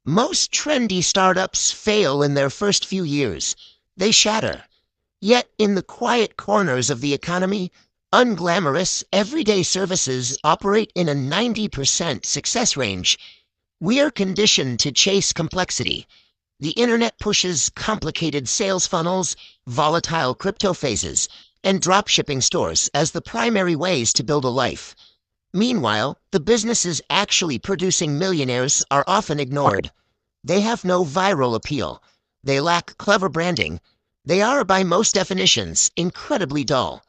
Most trendy startups fail in their first few years. They shatter. Yet, in the quiet corners of the economy, unglamorous, everyday services operate in a 90% success range. We are conditioned to chase complexity. The internet pushes complicated sales funnels, volatile crypto phases, and dropshipping stores as the primary ways to build a life. Meanwhile, the businesses actually producing millionaires are often ignored. They have no viral appeal. They lack clever branding. They are, by most definitions, incredibly dull.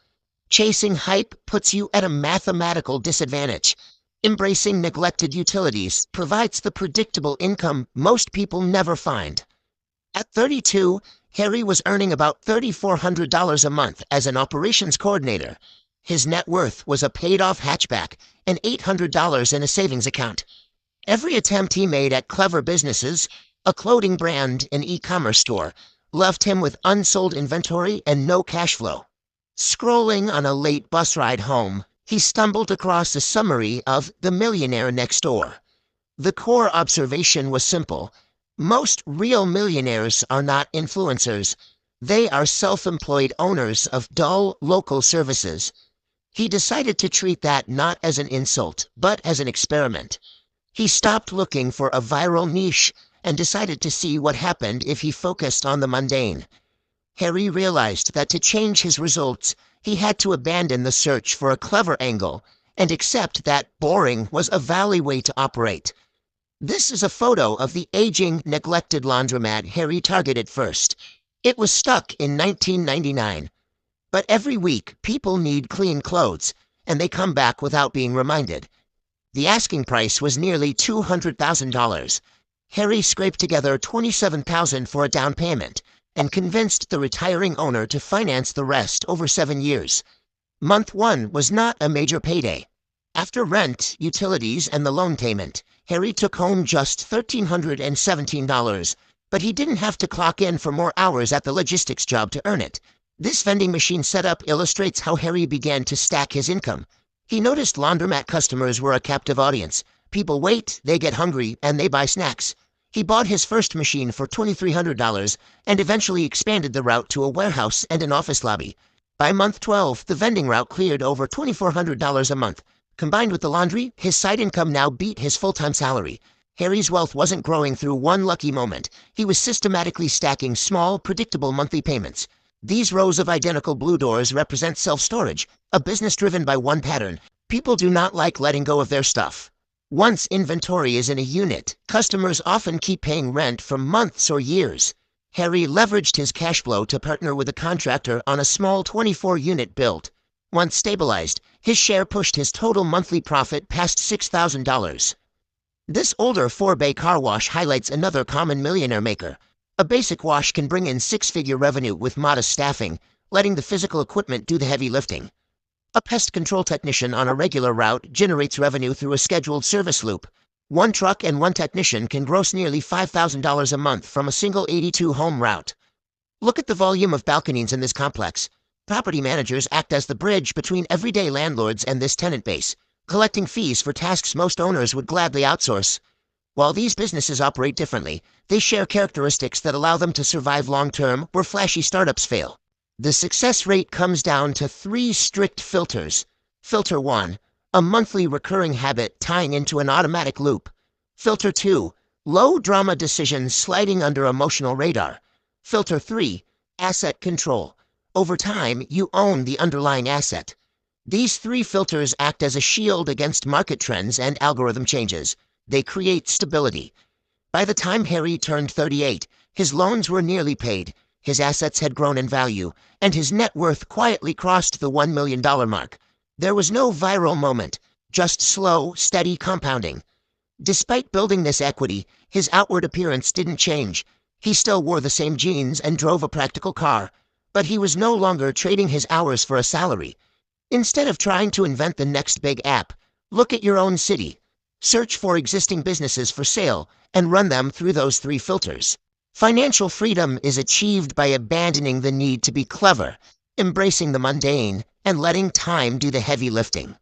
Chasing hype puts you at a mathematical disadvantage. Embracing neglected utilities provides the predictable income most people never find. At 32, Harry was earning about $3,400 a month as an operations coordinator. His net worth was a paid-off hatchback and $800 in a savings account. Every attempt he made at clever businesses, a clothing brand, an e-commerce store, left him with unsold inventory and no cash flow. Scrolling on a late bus ride home, he stumbled across a summary of The Millionaire Next Door. The core observation was simple. Most real millionaires are not influencers. They are self-employed owners of dull, local services. He decided to treat that not as an insult, but as an experiment. He stopped looking for a viral niche and decided to see what happened if he focused on the mundane. Harry realized that to change his results, he had to abandon the search for a clever angle and accept that boring was a valid way to operate. This is a photo of the aging, neglected laundromat Harry targeted first. It was stuck in 1999. But every week, people need clean clothes, and they come back without being reminded. The asking price was nearly $200,000. Harry scraped together $27,000 for a down payment and convinced the retiring owner to finance the rest over 7 years. Month 1 was not a major payday. After rent, utilities, and the loan payment, Harry took home just $1,317, but he didn't have to clock in for more hours at the logistics job to earn it. This vending machine setup illustrates how Harry began to stack his income. He noticed laundromat customers were a captive audience. People wait, they get hungry, and they buy snacks. He bought his first machine for $2,300 and eventually expanded the route to a warehouse and an office lobby. By month 12, the vending route cleared over $2,400 a month. Combined with the laundry, his side income now beat his full-time salary. Harry's wealth wasn't growing through one lucky moment. He was systematically stacking small, predictable monthly payments. These rows of identical blue doors represent self-storage, a business driven by one pattern. People do not like letting go of their stuff. Once inventory is in a unit, customers often keep paying rent for months or years. Harry leveraged his cash flow to partner with a contractor on a small 24-unit build. Once stabilized, his share pushed his total monthly profit past $6,000. This older 4-bay car wash highlights another common millionaire maker. A basic wash can bring in six-figure revenue with modest staffing, letting the physical equipment do the heavy lifting. A pest control technician on a regular route generates revenue through a scheduled service loop. One truck and one technician can gross nearly $5,000 a month from a single 82-home route. Look at the volume of balconies in this complex. Property managers act as the bridge between everyday landlords and this tenant base, collecting fees for tasks most owners would gladly outsource. While these businesses operate differently, they share characteristics that allow them to survive long-term where flashy startups fail. The success rate comes down to 3 strict filters. Filter 1, a monthly recurring habit tying into an automatic loop. Filter 2, low-drama decisions sliding under emotional radar. Filter 3, asset control. Over time, you own the underlying asset. These 3 filters act as a shield against market trends and algorithm changes. They create stability. By the time Harry turned 38, his loans were nearly paid. His assets had grown in value, and his net worth quietly crossed the $1 million mark. There was no viral moment, just slow, steady compounding. Despite building this equity, his outward appearance didn't change. He still wore the same jeans and drove a practical car, but he was no longer trading his hours for a salary. Instead of trying to invent the next big app, look at your own city. Search for existing businesses for sale and run them through those 3 filters. Financial freedom is achieved by abandoning the need to be clever, embracing the mundane, and letting time do the heavy lifting.